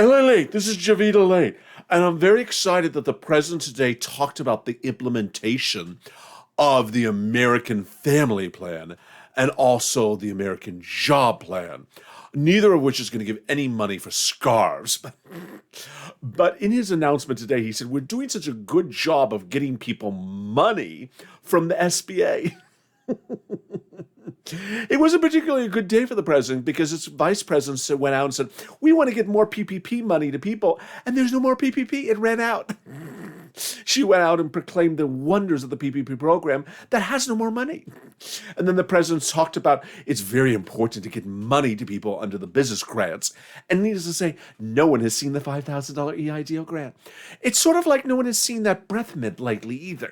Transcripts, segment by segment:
LALATE, this is Javita Late, and I'm very excited that the president today talked about the implementation of the American Family Plan and also the American Job Plan, neither of which is going to give any money for scarves. But in his announcement today, he said, we're doing such a good job of getting people money from the SBA. It was a particularly good day for the president because its vice president went out and said, we want to get more PPP money to people, and there's no more PPP. It ran out. She went out and proclaimed the wonders of the PPP program that has no more money. And then the president talked about it's very important to get money to people under the business grants. And needless to say, no one has seen the $5,000 EIDL grant. It's sort of like no one has seen that breath mint lately either.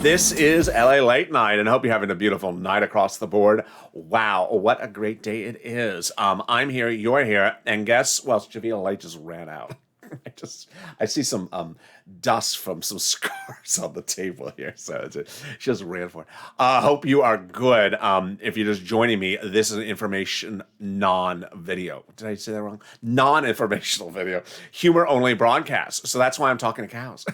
This is LA Late Night, and I hope you're having a beautiful night across the board. Wow, what a great day it is. I'm here, you're here, and Javita Light just ran out. I see some dust from some scars on the table here, so she just ran for it. Hope you are good. If you're just joining me, this is an information non-video. Did I say that wrong? Non-informational video. Humor-only broadcast. So that's why I'm talking to cows.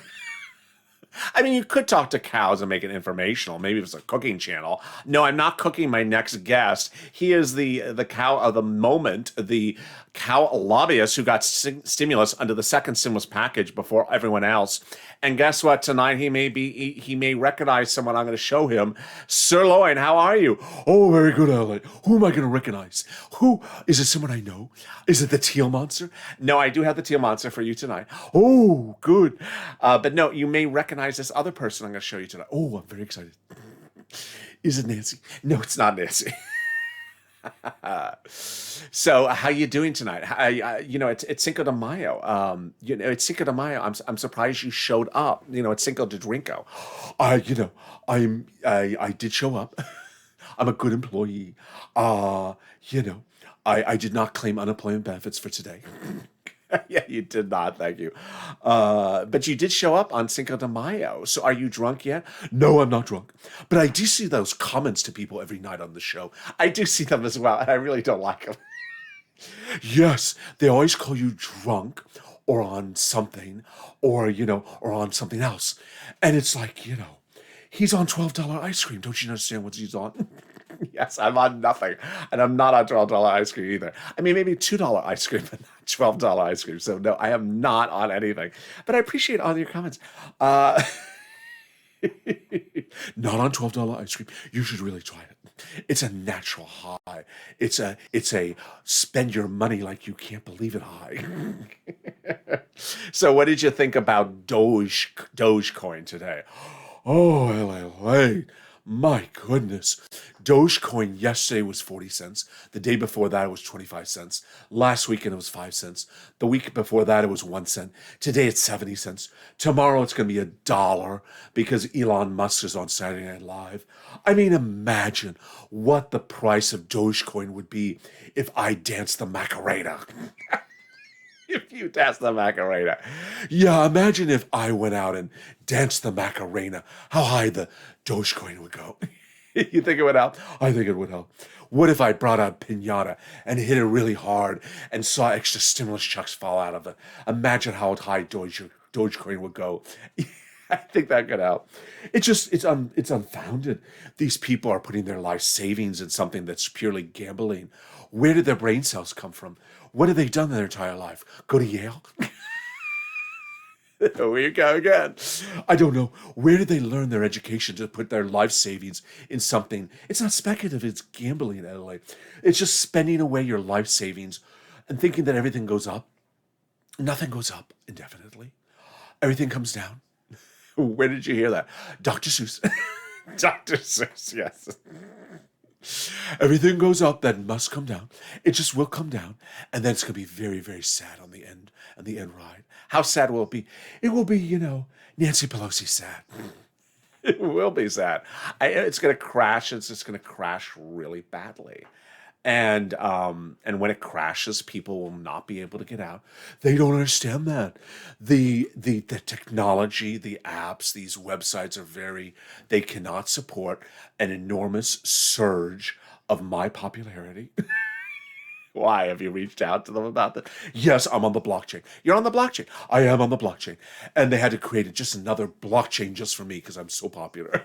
I mean, you could talk to cows and make it informational. Maybe it's a cooking channel. No, I'm not cooking my next guest. He is the cow of the moment, the cow lobbyist who got stimulus under the second stimulus package before everyone else. And guess what? Tonight he may recognize someone I'm going to show him. Sirloin, how are you? Oh, very good, Ellen. Who am I going to recognize? Who? Is it someone I know? Is it the teal monster? No, I do have the teal monster for you tonight. Oh, good. But no, you may recognize this other person I'm going to show you tonight. Oh, I'm very excited. Is it Nancy? No, it's not Nancy. So how you doing tonight? It's Cinco de Mayo. It's Cinco de Mayo. I'm surprised you showed up. It's Cinco de Drinko. I did show up. I'm a good employee. I did not claim unemployment benefits for today. Yeah, you did not. Thank you. But you did show up on Cinco de Mayo. So are you drunk yet? No, I'm not drunk. But I do see those comments to people every night on the show. I do see them as well, and I really don't like them. Yes, they always call you drunk or on something or on something else. And it's like, he's on $12 ice cream. Don't you understand what he's on? Yes, I'm on nothing. And I'm not on $12 ice cream either. I mean, maybe $2 ice cream, but not $12 ice cream. So no, I am not on anything. But I appreciate all your comments. Not on $12 ice cream. You should really try it. It's a natural high. It's a spend your money like you can't believe it high. So what did you think about Dogecoin today? Oh, LA, my goodness. Dogecoin yesterday was 40 cents. The day before that, it was 25 cents. Last weekend, it was 5 cents. The week before that, it was 1 cent. Today, it's 70 cents. Tomorrow, it's going to be $1 because Elon Musk is on Saturday Night Live. I mean, imagine what the price of Dogecoin would be if I danced the Macarena. If you dance the Macarena. Yeah, imagine if I went out and danced the Macarena, how high the Dogecoin would go. You think it would help? I think it would help. What if I brought out Pinata and hit it really hard and saw extra stimulus checks fall out of it? Imagine how high Dogecoin would go. I think that could help. It's unfounded. These people are putting their life savings in something that's purely gambling. Where did their brain cells come from? What have they done their entire life? Go to Yale? Here we go again. I don't know. Where did they learn their education to put their life savings in something? It's not speculative. It's gambling, LA. It's just spending away your life savings and thinking that everything goes up. Nothing goes up indefinitely. Everything comes down. Where did you hear that? Dr. Seuss. Dr. Seuss, yes. Everything goes up that must come down. It just will come down, and then it's gonna be very, very sad on the end ride. How sad will it be? It will be, Nancy Pelosi sad. It will be sad. It's gonna crash. It's just gonna crash really badly. And when it crashes, people will not be able to get out. They don't understand that. The technology, the apps, these websites are they cannot support an enormous surge of my popularity. Why? Have you reached out to them about that? Yes, I'm on the blockchain. You're on the blockchain. I am on the blockchain. And they had to create just another blockchain just for me because I'm so popular.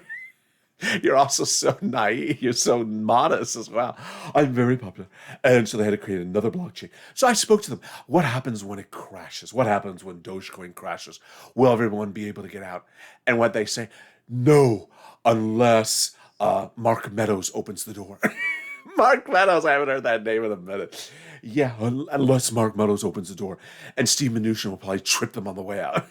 You're also so naive. You're so modest as well. I'm very popular. And so they had to create another blockchain. So I spoke to them. What happens when it crashes? What happens when Dogecoin crashes? Will everyone be able to get out? And what they say, no, unless Mark Meadows opens the door. Mark Meadows, I haven't heard that name in a minute. Yeah, unless Mark Meadows opens the door. And Steve Mnuchin will probably trip them on the way out.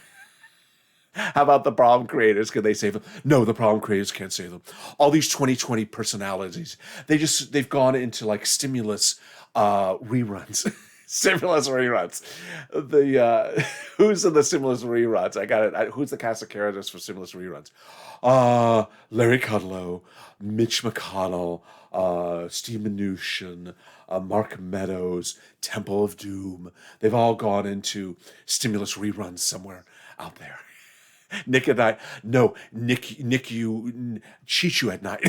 How about the problem creators? Can they save them? No, the problem creators can't save them. All these 2020 personalities, they've gone into like stimulus reruns. Stimulus reruns. Who's in the stimulus reruns? I got it. Who's the cast of characters for stimulus reruns? Larry Kudlow, Mitch McConnell, Steve Mnuchin, Mark Meadows, Temple of Doom. They've all gone into stimulus reruns somewhere out there. Nick at night. No, Nick, you cheat you at night.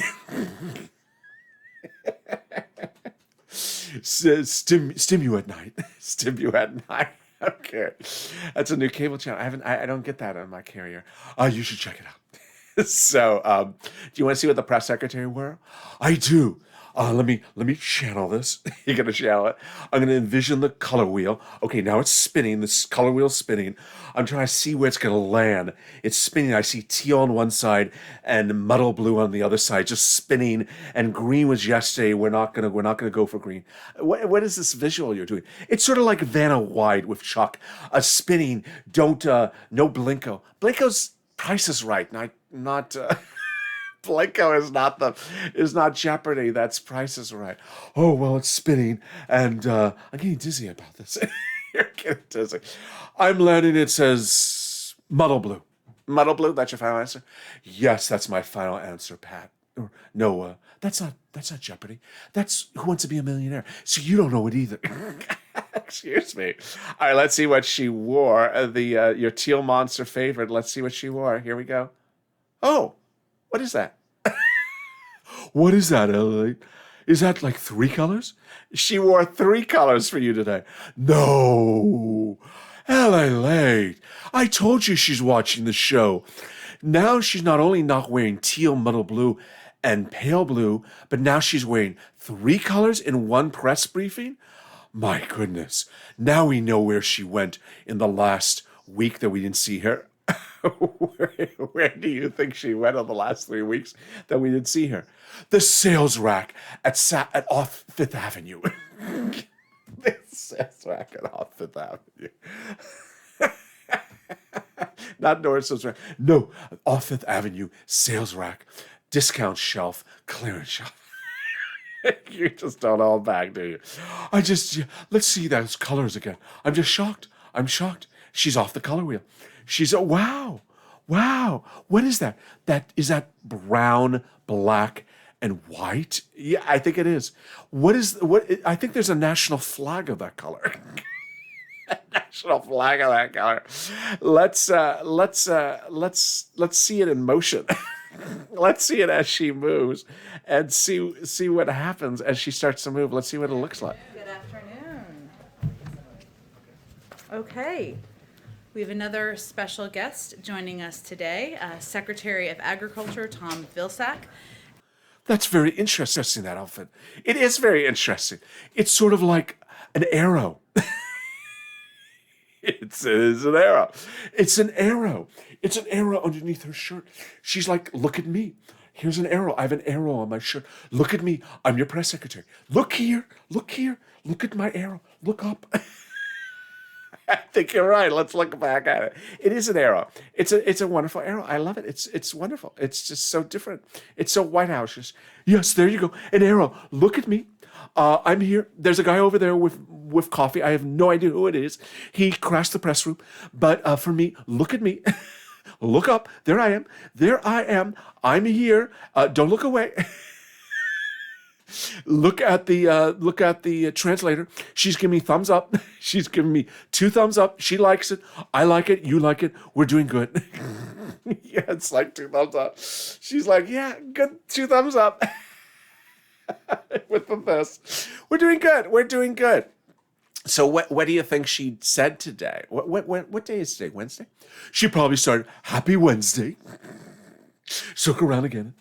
Stim you at night. Stim you at night. Okay, that's a new cable channel. I don't get that on my carrier. You should check it out. So, do you want to see what the press secretary wore? I do. Let me channel this. You're gonna channel it. I'm gonna envision the color wheel. Okay, now it's spinning. This color wheel's spinning. I'm trying to see where it's gonna land. It's spinning. I see teal on one side and muddle blue on the other side, just spinning. And green was yesterday. We're not gonna go for green. What is this visual you're doing? It's sort of like Vanna White with Chuck. Spinning. No Blinko. Blinko's Price is Right. Not. Blinko is not Jeopardy. That's Price is Right. Oh well, it's spinning, and I'm getting dizzy about this. You're getting dizzy. I'm landing. It says muddle blue. Muddle blue. That's your final answer. Yes, that's my final answer, Pat. Or no, that's not Jeopardy. That's Who Wants to Be a Millionaire. So you don't know it either. Excuse me. All right, let's see what she wore. Your teal monster favorite. Let's see what she wore. Here we go. Oh. What is that? What is that, Ellie? Is that like 3 colors? She wore 3 colors for you today. No. LALATE. I told you she's watching the show. Now she's not only not wearing teal, muddle blue, and pale blue, but now she's wearing 3 colors in one press briefing? My goodness. Now we know where she went in the last week that we didn't see her. Where do you think she went in the last 3 weeks that we didn't see her? The sales rack at off Fifth Avenue. The sales rack at off Fifth Avenue. Not North Sales Rack. No, off Fifth Avenue, sales rack, discount shelf, clearance shelf. You just don't hold back, do you? Let's see those colors again. I'm just shocked. I'm shocked. She's off the color wheel. Wow. What is that? Is that brown, black, and white? Yeah, I think it is. I think there's a national flag of that color. National flag of that color. Let's see it in motion. Let's see it as she moves and see what happens as she starts to move. Let's see what it looks like. Good afternoon. Okay. We have another special guest joining us today, Secretary of Agriculture Tom Vilsack. That's very interesting, that outfit. It is very interesting. It's sort of like an arrow. It is an arrow. It's an arrow. It's an arrow underneath her shirt. She's like, look at me. Here's an arrow. I have an arrow on my shirt. Look at me. I'm your press secretary. Look here. Look here. Look at my arrow. Look up. I think you're right. Let's look back at it. It is an arrow. It's a wonderful arrow. I love it. It's wonderful. It's just so different. It's so White House. Yes, there you go. An arrow. Look at me. I'm here. There's a guy over there with coffee. I have no idea who it is. He crashed the press room. But for me, look at me. Look up. There I am. There I am. I'm here. Don't look away. Look at the translator. She's giving me thumbs up. She's giving me 2 thumbs up. She likes it. I like it. You like it. We're doing good. Yeah, it's like 2 thumbs up. She's like, yeah, good. 2 thumbs up. With the this. We're doing good. We're doing good. So what do you think she said today? What day is today? Wednesday? She probably started, Happy Wednesday. Circle around again.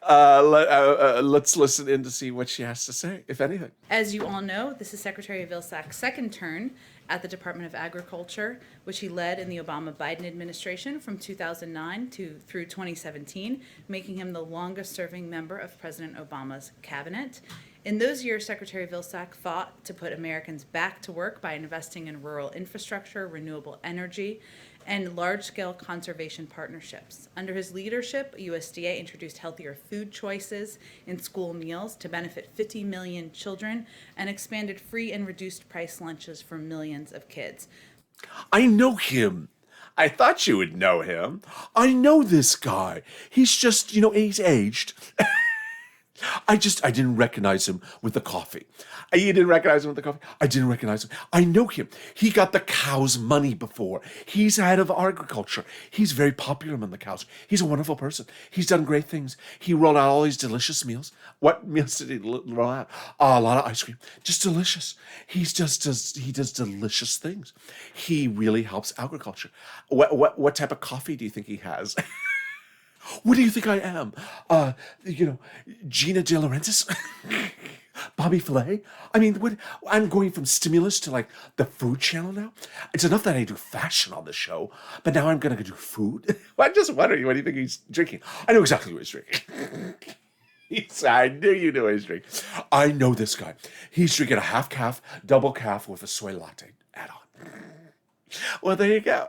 Let's listen in to see what she has to say, if anything. As you all know, this is Secretary Vilsack's second turn at the Department of Agriculture, which he led in the Obama-Biden administration from 2009 through 2017, making him the longest-serving member of President Obama's cabinet. In those years, Secretary Vilsack fought to put Americans back to work by investing in rural infrastructure, renewable energy, and large-scale conservation partnerships. Under his leadership, USDA introduced healthier food choices in school meals to benefit 50 million children and expanded free and reduced price lunches for millions of kids. I know him. I thought you would know him. I know this guy. He's just, he's aged. I didn't recognize him with the coffee. You didn't recognize him with the coffee? I didn't recognize him. I know him. He got the cows' money before. He's head of agriculture. He's very popular among the cows. He's a wonderful person. He's done great things. He rolled out all these delicious meals. What meals did he roll out? A lot of ice cream. Just delicious. He does delicious things. He really helps agriculture. What type of coffee do you think he has? What do you think I am? Gina De Laurentiis? Bobby Flay? I mean, I'm going from stimulus to like the Food Channel now. It's enough that I do fashion on the show, but now I'm going to do food. I'm just wondering, what do you think he's drinking? I know exactly what he's drinking. I knew you knew what he's drinking. I know this guy. He's drinking a half calf, double calf with a soy latte add-on. Well, there you go.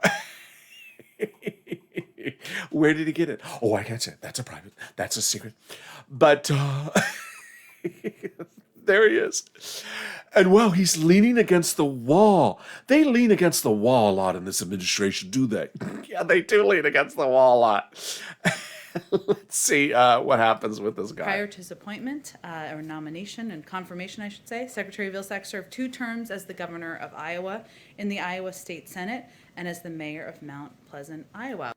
Where did he get it? Oh, I can't say it. That's a private. That's a secret. But there he is. And wow, he's leaning against the wall. They lean against the wall a lot in this administration, do they? Yeah, they do lean against the wall a lot. Let's see what happens with this guy. Prior to his appointment, or nomination and confirmation, I should say, Secretary Vilsack served 2 terms as the governor of Iowa in the Iowa State Senate and as the mayor of Mount Pleasant, Iowa.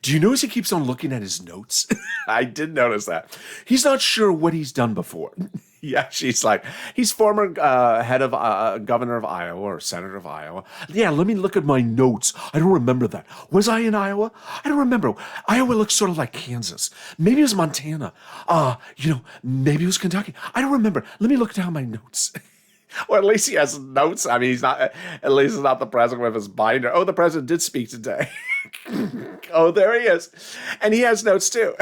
Do you notice he keeps on looking at his notes? I did notice that. He's not sure what he's done before. Yeah, she's like, he's former head of governor of Iowa or senator of Iowa. Yeah, let me look at my notes. I don't remember that. Was I in Iowa? I don't remember. Iowa looks sort of like Kansas. Maybe it was Montana. Maybe it was Kentucky. I don't remember. Let me look down my notes. Well, at least he has notes. I mean, at least he's not the president with his binder. Oh, the president did speak today. Oh, there he is. And he has notes too.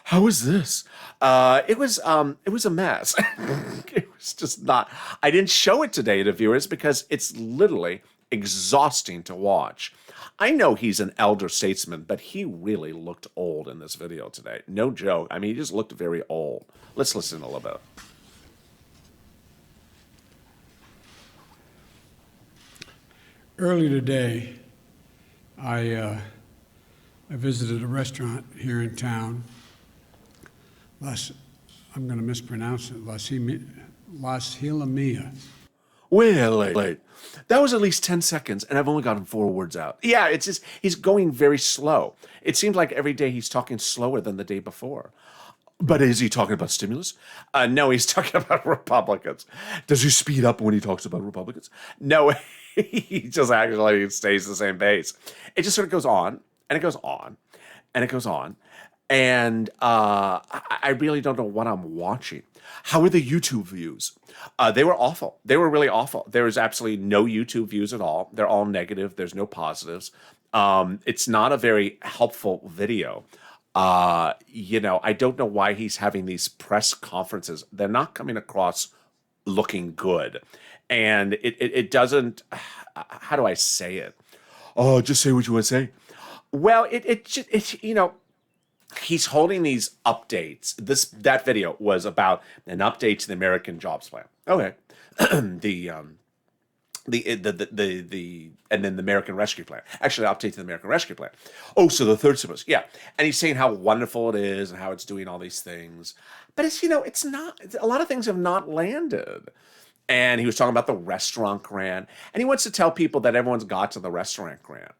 How was this? It was a mess. It was just not. I didn't show it today to viewers because it's literally exhausting to watch. I know he's an elder statesman, but he really looked old in this video today. No joke. I mean, he just looked very old. Let's listen a little bit. Early today, I visited a restaurant here in town. I'm going to mispronounce it. Las Hilamia. Wait. That was at least 10 seconds, and I've only gotten 4 words out. Yeah, it's just, he's going very slow. It seems like every day he's talking slower than the day before. But is he talking about stimulus? No, he's talking about Republicans. Does he speed up when he talks about Republicans? No, he just actually stays the same pace. It just sort of goes on, and it goes on, and it goes on. And I really don't know what I'm watching. How are the YouTube views? They were awful. They were really awful. There is absolutely no YouTube views at all. They're all negative. There's no positives. It's not a very helpful video. I don't know why he's having these press conferences. They're not coming across looking good. And it doesn't, how do I say it? Oh, just say what you want to say. Well, he's holding these updates. That video was about an update to the American Jobs Plan. Okay. the and then the American Rescue Plan. Actually, update to the American Rescue Plan. Oh, so the third stimulus, yeah. And he's saying how wonderful it is and how it's doing all these things, but it's not. A lot of things have not landed. And he was talking about the restaurant grant, and he wants to tell people that everyone's got to the restaurant grant.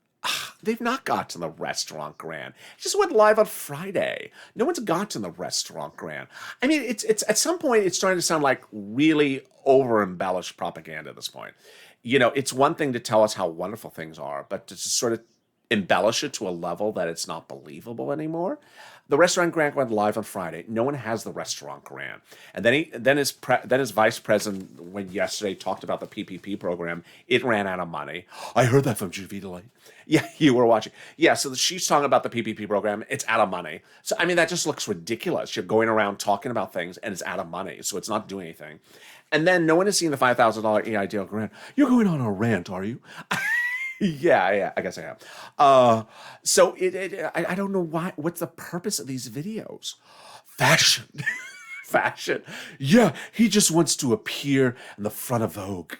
They've not got to the restaurant grant. It just went live on Friday. No one's got to the restaurant grant. I mean, it's at some point it's starting to sound like really over embellished propaganda at this point. It's one thing to tell us how wonderful things are, but to just sort of embellish it to a level that it's not believable anymore. The restaurant grant went live on Friday. No one has the restaurant grant, and then his vice president when yesterday talked about the PPP program. It ran out of money. I heard that from Javita Light. Yeah, you were watching. Yeah, so she's talking about the PPP program. It's out of money. So I mean that just looks ridiculous. You're going around talking about things and it's out of money, so it's not doing anything. And then no one has seen the $5,000 EIDL grant. You're going on a rant, are you? Yeah, I guess I am. So I don't know why. What's the purpose of these videos? Fashion, fashion. Yeah, he just wants to appear in the front of Vogue.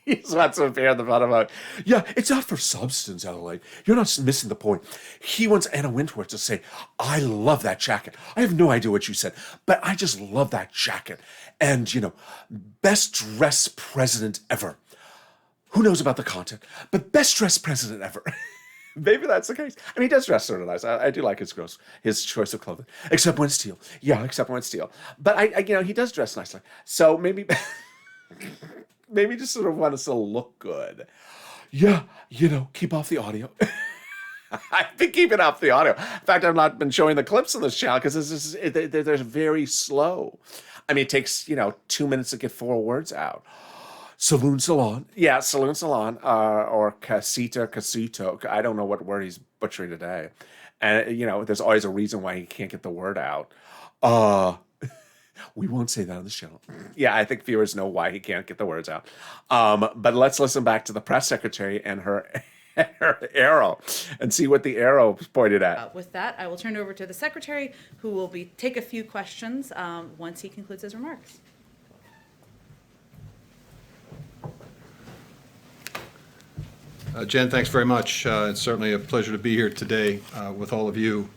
He just wants to appear in the front of Vogue. Yeah, it's not for substance, Adelaide. You're not missing the point. He wants Anna Wintour to say, "I love that jacket. I have no idea what you said, but I just love that jacket." And best dressed president ever. Who knows about the content? But best dressed president ever. Maybe that's the case. I mean, he does dress sort of nice. I do like his choice of clothing, except when it's teal. Yeah, except when it's teal. But he does dress nicely. So maybe, maybe just sort of want to look good. Yeah, keep off the audio. I've been keeping off the audio. In fact, I've not been showing the clips on this channel because they're very slow. I mean, it takes 2 minutes to get 4 words out. Saloon Salon. Yeah, Saloon Salon, or Casito. I don't know what word he's butchering today. And, there's always a reason why he can't get the word out. We won't say that on this channel. Yeah, I think viewers know why he can't get the words out. But let's listen back to the press secretary and her arrow and see what the arrow pointed at. With that, I will turn it over to the secretary, who will take a few questions once he concludes his remarks. Jen, thanks very much. It's certainly a pleasure to be here today with all of you.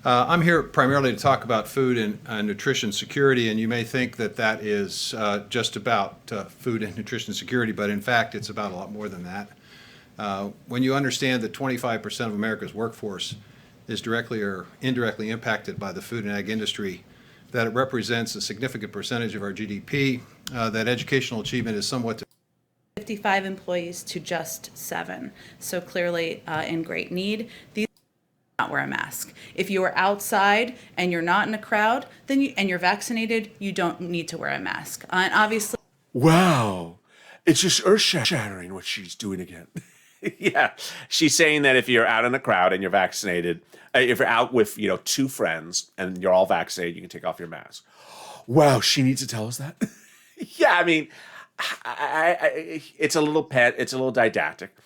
I'm here primarily to talk about food and nutrition security, and you may think that is just about food and nutrition security, but in fact it's about a lot more than that. When you understand that 25% of America's workforce is directly or indirectly impacted by the food and ag industry, that it represents a significant percentage of our GDP, that educational achievement is somewhat 55 employees to just 7. So clearly in great need. These not wear a mask. If you are outside and you're not in a crowd, and you're vaccinated, you don't need to wear a mask. And obviously, wow, it's just earth-shattering what she's doing again. Yeah, she's saying that if you're out in a crowd and you're vaccinated, if you're out with 2 friends and you're all vaccinated, you can take off your mask. Wow, she needs to tell us that. Yeah, I mean. It's a little didactic.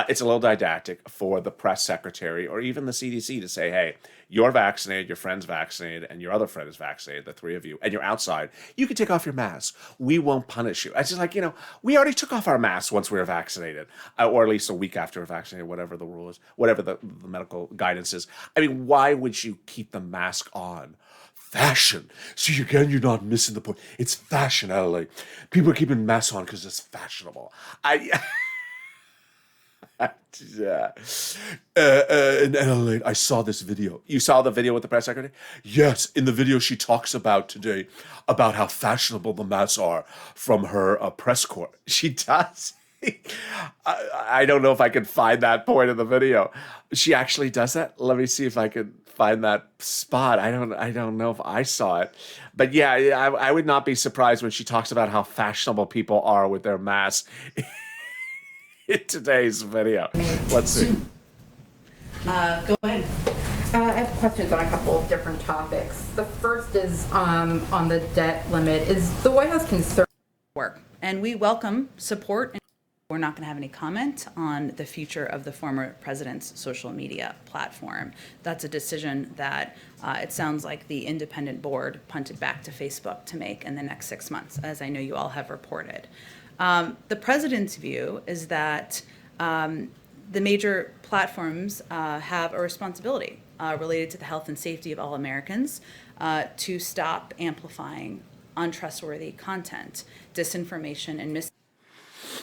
It's a little didactic for the press secretary or even the CDC to say, hey, you're vaccinated, your friend's vaccinated, and your other friend is vaccinated, the 3 of you, and you're outside. You can take off your mask. We won't punish you. It's just like, we already took off our masks once we were vaccinated, or at least a week after we're vaccinated, whatever the rule is, whatever the medical guidance is. I mean, why would you keep the mask on? Fashion. See, again, you're not missing the point. It's fashion, Adelaide. People are keeping masks on because it's fashionable. In Adelaide, I saw this video. You saw the video with the press secretary? Yes, in the video she talks about today about how fashionable the masks are from her press corps. She does. I don't know if I can find that point in the video. She actually does that. Let me see if I can find that spot. I don't know if I saw it, but yeah, I would not be surprised when she talks about how fashionable people are with their masks in today's video. Let's see. Go ahead. I have questions on a couple of different topics. The first is on the debt limit. Is the White House concerned? work. And we welcome support. We're not going to have any comment on the future of the former president's social media platform. That's a decision that it sounds like the independent board punted back to Facebook to make in the next 6 months, as I know you all have reported. The president's view is that the major platforms have a responsibility related to the health and safety of all Americans to stop amplifying untrustworthy content, disinformation, and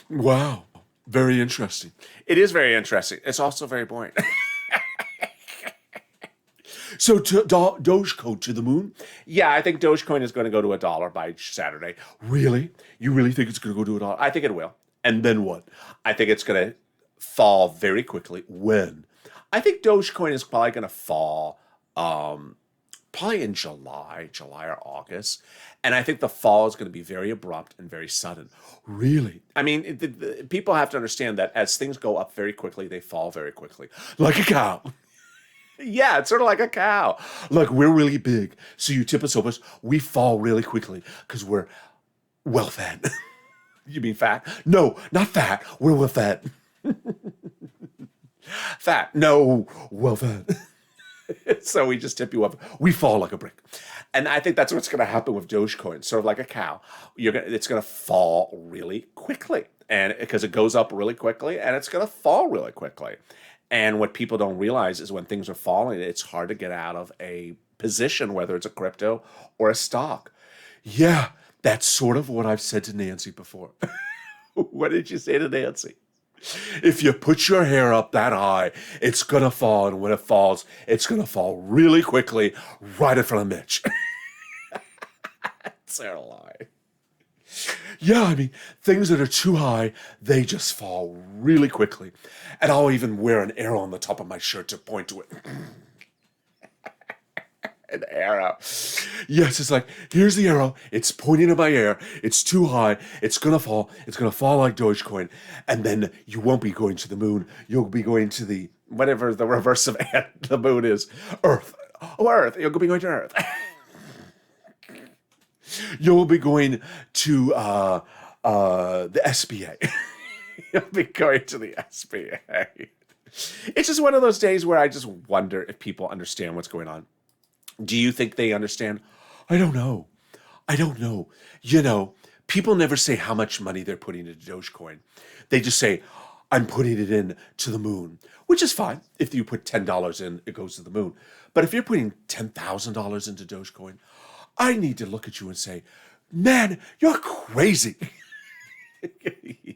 Wow. Very interesting. It is very interesting. It's also very boring. So Dogecoin to the moon? Yeah, I think Dogecoin is going to go to $1 by Saturday. Really? You really think it's going to go to $1? I think it will. And then what? I think it's going to fall very quickly. When? I think Dogecoin is probably going to fall probably in July or August. And I think the fall is going to be very abrupt and very sudden. Really? I mean, people have to understand that as things go up very quickly, they fall very quickly. Like a cow. Yeah, it's sort of like a cow. Look, we're really big. So you tip us over, we fall really quickly because we're well fed. You mean fat? No, not fat. We're well fed. Fat. No, well fed. So we just tip you up. We fall like a brick. And I think that's what's going to happen with Dogecoin. Sort of like a cow. It's going to fall really quickly. And because it goes up really quickly and it's going to fall really quickly. And what people don't realize is when things are falling, it's hard to get out of a position, whether it's a crypto or a stock. Yeah, that's sort of what I've said to Nancy before. What did you say to Nancy? If you put your hair up that high, it's going to fall. And when it falls, it's going to fall really quickly right in front of Mitch. That's a lie. Yeah, I mean, things that are too high, they just fall really quickly. And I'll even wear an arrow on the top of my shirt to point to it. An arrow. Yes, it's like, here's the arrow. It's pointing in my hair. It's too high. It's going to fall. It's going to fall like Dogecoin. And then you won't be going to the moon. You'll be going to the, whatever the reverse of the moon is. Earth. Oh, Earth. You'll be going to Earth. You'll be going to the SBA. You'll be going to the SBA. It's just one of those days where I just wonder if people understand what's going on. Do you think they understand? I don't know. I don't know. You know, people never say how much money they're putting into Dogecoin. They just say, I'm putting it in to the moon, which is fine. If you put $10 in, it goes to the moon. But if you're putting $10,000 into Dogecoin, I need to look at you and say, man, you're crazy.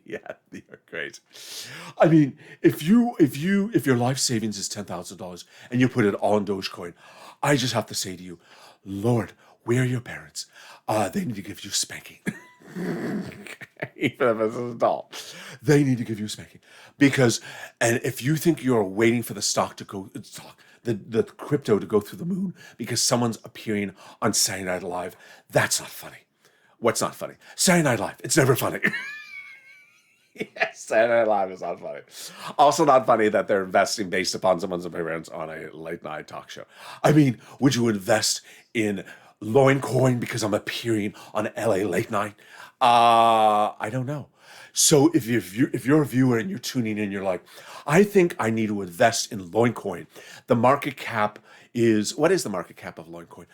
Yeah, you're crazy. I mean, if your life savings is $10,000 and you put it all in Dogecoin, I just have to say to you, Lord, where are your parents? They need to give you spanking. Even if it's an adult, they need to give you spanking because, and if you think you're waiting for the stock to go, the crypto to go through the moon because someone's appearing on Saturday Night Live, that's not funny. What's not funny? Saturday Night Live. It's never funny. Yes, Saturday Night Live is not funny. Also not funny that they're investing based upon someone's appearance on a late night talk show. I mean, would you invest in Loincoin because I'm appearing on LA Late Night? I don't know. So if you're a viewer and you're tuning in, you're like, I think I need to invest in Loincoin. The market cap is, what is the market cap of Loincoin?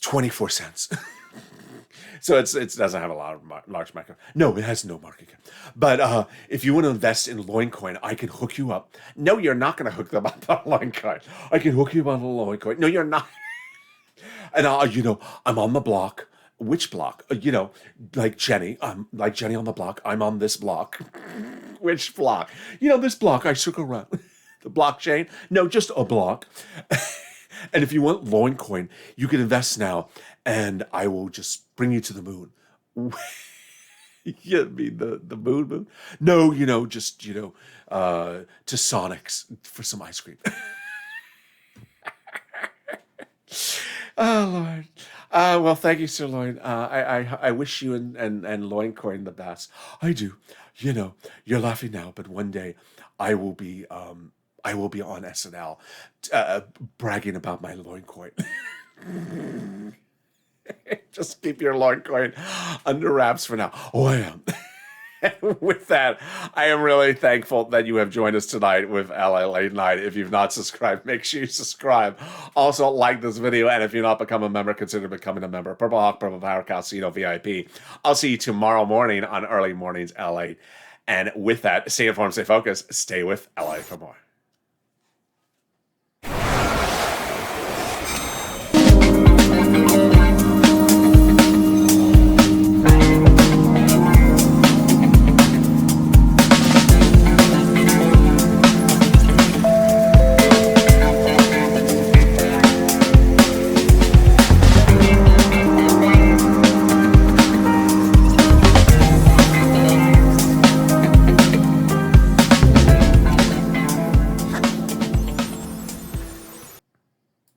24 cents. So it doesn't have a lot of large market. No, it has no market cap. But if you want to invest in Loincoin, I can hook you up. No, you're not going to hook them up on Loincoin. I can hook you up on Loincoin. No, you're not. And I'm on the block. Which block? Like Jenny. I'm like Jenny on the block. I'm on this block. Which block? This block I circle around. The blockchain? No, just a block. And if you want Loincoin, you can invest now, and I will just bring you to the moon. You mean the moon? No, just to Sonic's for some ice cream. Oh Lord. Well, thank you, Sir Loin. I wish you and Loincoin the best. I do. You're laughing now, but one day I will be on SNL bragging about my Loincoin. Just keep your Lord coin under wraps for now. Oh, I am. With that, I am really thankful that you have joined us tonight with LA Late Night. If you've not subscribed, make sure you subscribe. Also, like this video, and if you're not become a member, consider becoming a member. Purple Hawk, Purple Power, Calcino VIP. I'll see you tomorrow morning on Early Mornings LA. And with that, stay informed, stay focused, stay with LA for more.